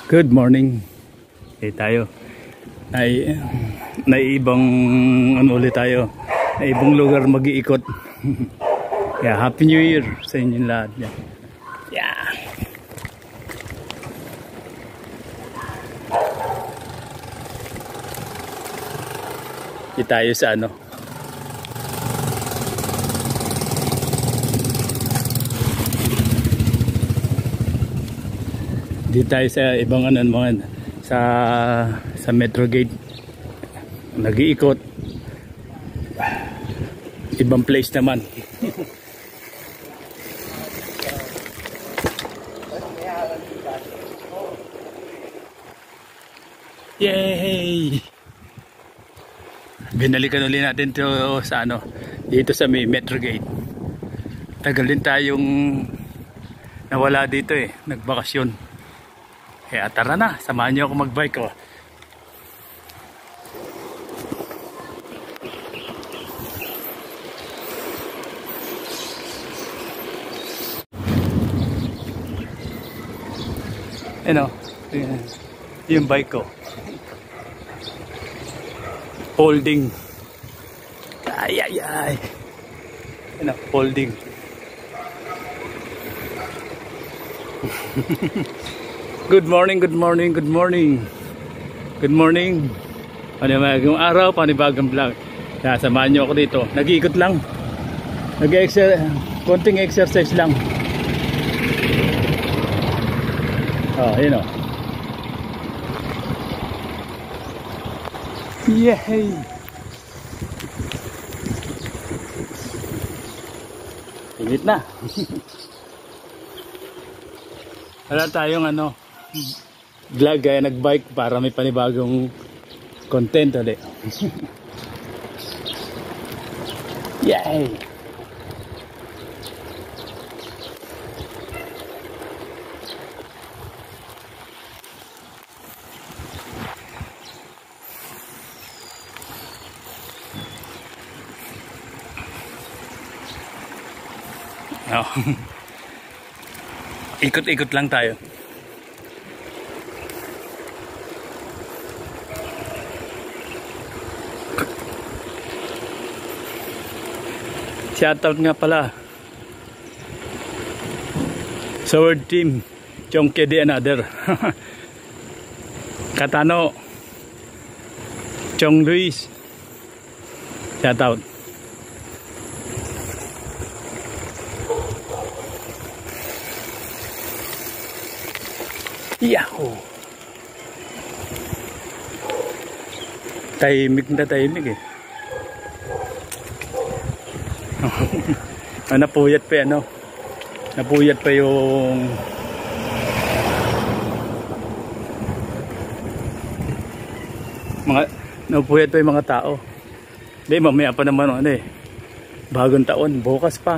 Good morning. Tayo ay naibang ano ulit tayo. Naibang lugar mag-iikot. Yeah, Happy New Year sa inyong lahat. Yeah. Tayo sa ano? Dito tayo sa ibang ano mga sa Metro Gate. Nag-iikot. Ibang place naman. Yay! Binalikan ulit natin to sa ano, dito sa may Metro Gate. Tagal din tayong nawala dito eh, nagbakasyon. Kaya tara na, samahan niyo ako magbike oh. Ano, yung bike ko. Folding. Ay. Ano, folding. Good morning. Panibagong araw, panibagong vlog. Kaya samahan nyo ako dito. Nag-iikot lang. Konting exercise lang. Oh, yun o. Yay! Init na. Wala tayong ano vlog kaya nagbike para may panibagong content ulit. Yay! Oh. Ikot-ikot lang tayo. Shoutout nga pala sa Word Team Chongke di another. Katano, Chong Luis, shoutout. Yahoo! Tahimik eh. Napuyat pa ano? Napuyat pa yung mga tao. Hindi, mamaya pa naman ano eh. Bagong taon, bukas pa.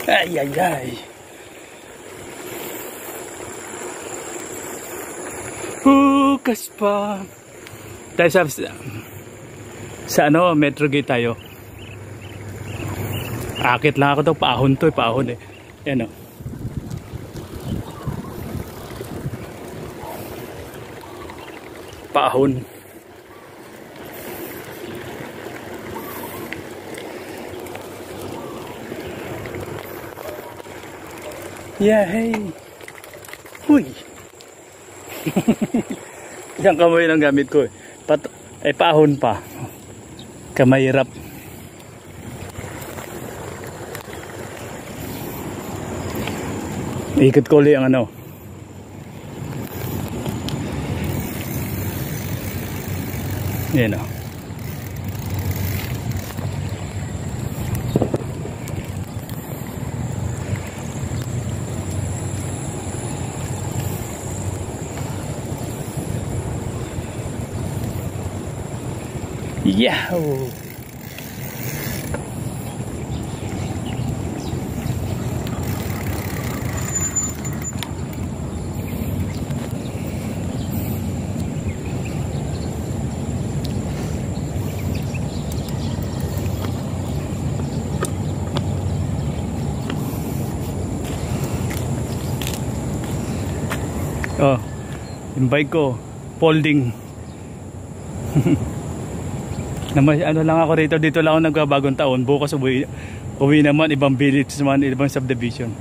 Ay. Bukas pa. Tayo sa ano, Metro Gate tayo. Akit lang ako to, paahon eh. Yan o. Paahon. Yeah, hey. Huy. Isang kamay lang gamit ko eh. Paahon pa. Kamahirap. Ikot ko ulit ang ano. Yan o. Yahoo! Oh, yung bike ko, folding. Ano lang ako rito, dito lang ako nagbabagong taon. Bukas uwi naman, ibang village naman, ibang subdivision.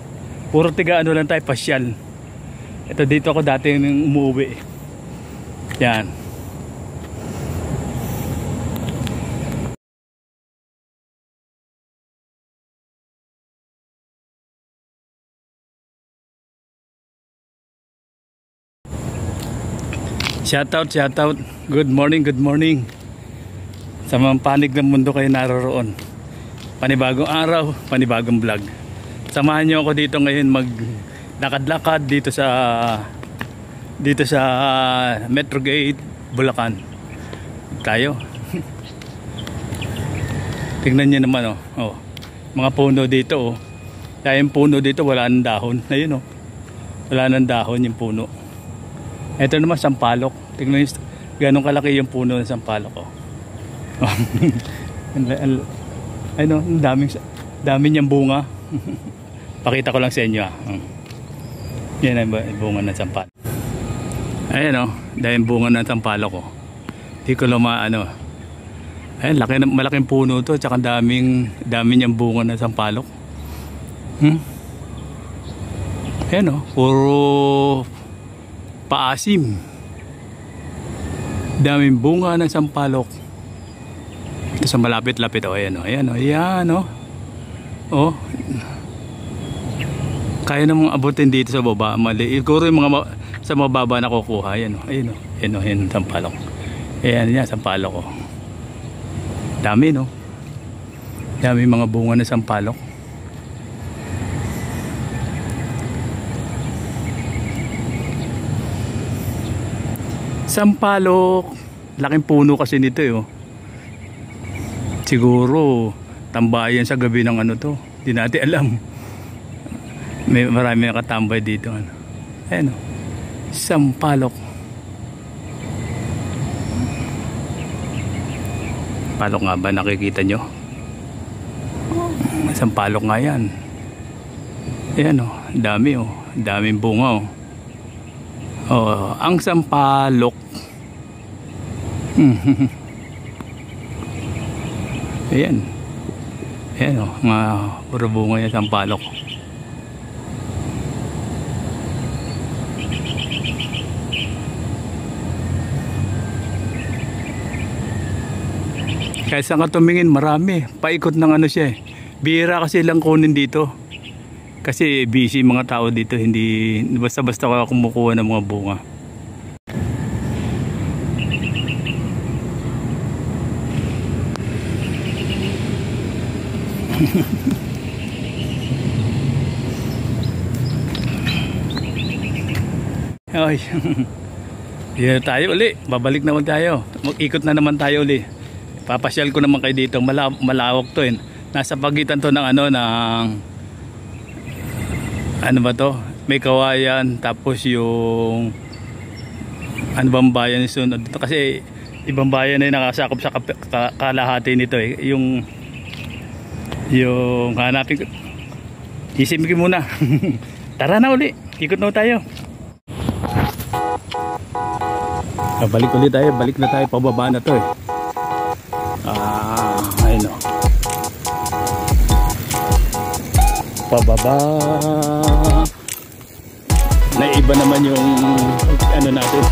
Puro tiga ano lang tayo, pasyal. Ito dito ako dati nung umuwi. Yan. Shout out. Good morning. Sa mga panig ng mundo kayo naroroon. Panibagong araw, panibagong vlog. Samahan niyo ako dito ngayon maglakad-lakad dito sa Metro Gate, Bulacan. Tayo. Tingnan niyo naman oh. Mga puno dito oh. Kaya yung puno dito wala nang dahon. Ayun oh. Wala nang dahon yung puno. Ito naman sampalok. Tingnan niyo ganun kalaki yung puno ng sampalok oh. Ano, dami niyang bunga. Pakita ko lang sa inyo Yan ang bunga ng sampalok. Ayan oh, dahil bunga ng sampalok oh. Di ko lumaano. Ayan, malaking puno to, tsaka dami niyang bunga ng sampalok. Ayan oh, puro paasim. Daming bunga ng sampalok. Ito sa malapit-lapit oh, ayan oh. Oh. Kaya namang abutin dito sa baba, mali. Siguro yung sa mababa na kukuha, ayan oh, sampalok. Ayan yan, sampalok oh. Dami no. Dami mga bunga ng sampalok. Sampalok, laking puno kasi nito oh. Siguro tambayan sa gabi ng ano to, hindi natin alam. Marami nakatambay dito ano. Ayan oh. Sampalok. Sampalok nga ba nakikita nyo? Sampalok nga yan. Ayan oh, dami oh, daming bunga oh. Oh, ang sampalok. Ayan. Ayan oh, mga puro bunga yung sampalok. Kahit saan ka tumingin, marami. Paikot ng ano siya eh. Bihira kasi lang kunin dito. Kasi busy mga tao dito, hindi basta-basta ka kumukuha ng mga bunga. Ay. Dito tayo uli. Babalik naman tayo. Mag-ikot na naman tayo uli. Papasyal ko naman kayo dito. Malawak to eh. Nasa pagitan to ng ano ba to? May Kawayan, tapos yung ano bang bayan yung sunod dito, kasi ibang bayan na nakasakop sa kalahati nito eh. Yung hanapin ko. Isipin ko muna. Tara na uli. Ikot na tayo. Balik ulit tayo. Balik na tayo. Pababa na to eh. Ayun o. Pababa. Naiba naman yung ano natin,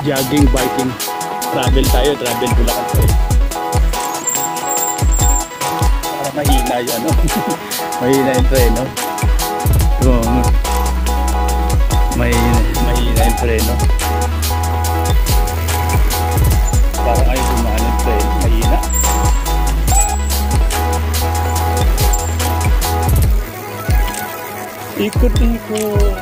jogging, biking. Travel tayo. Travel Bulacan tayo. Para mahina yung ano. Mahina yung treno. Mahina yung treno. Para kayo dumaan yung treno. Mahina. Ikot-ikot.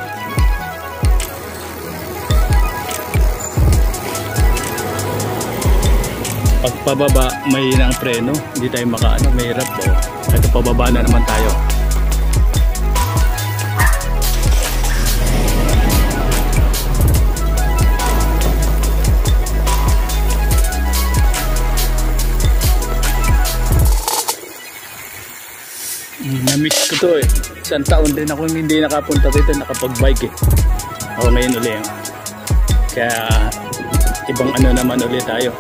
Pagpababa, mahina ang preno. Hindi tayo makaano, mahirap po. Ito pababa na naman tayo. Na-miss ko to eh. Isang taon din ako hindi nakapunta dito, nakapag-bike eh. O ngayon uli. Kaya ibang ano naman uli tayo.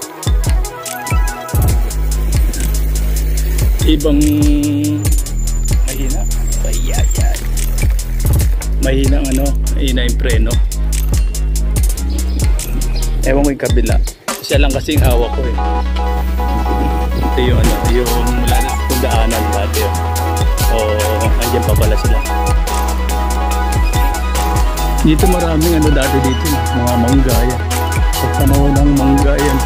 Ibang mahina. Ayayay. Mahina ang ano, mahina yung preno. Ewan ko yung kabila. Isa lang kasing hawak ko eh. Ito yung ano, yung mula na itong daanan dati yun. O, andyan pa pala sila. Dito maraming ano dati dito, mga mangga yan. Sa panahon ng mangga yan.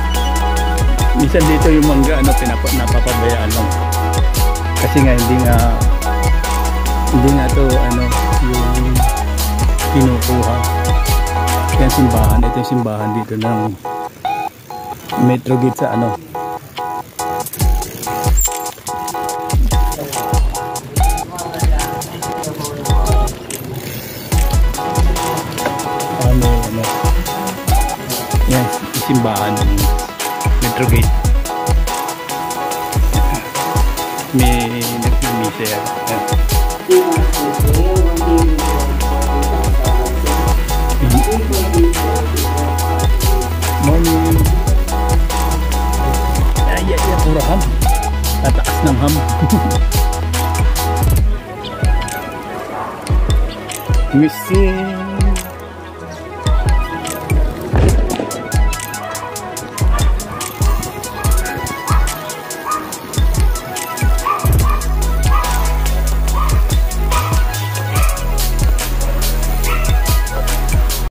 Minsan dito yung mangga ano, napapabayaan lang. Kasi nga hindi nga to ano, yung kinukuha. Yan simbahan, ito yung simbahan dito ng Metro Gate sa ano. Ano. Yan, yung simbahan ng Metro Gate. May nagmimisa yan. Morning. Ay, puro ham. Tataas ng ham. Missing.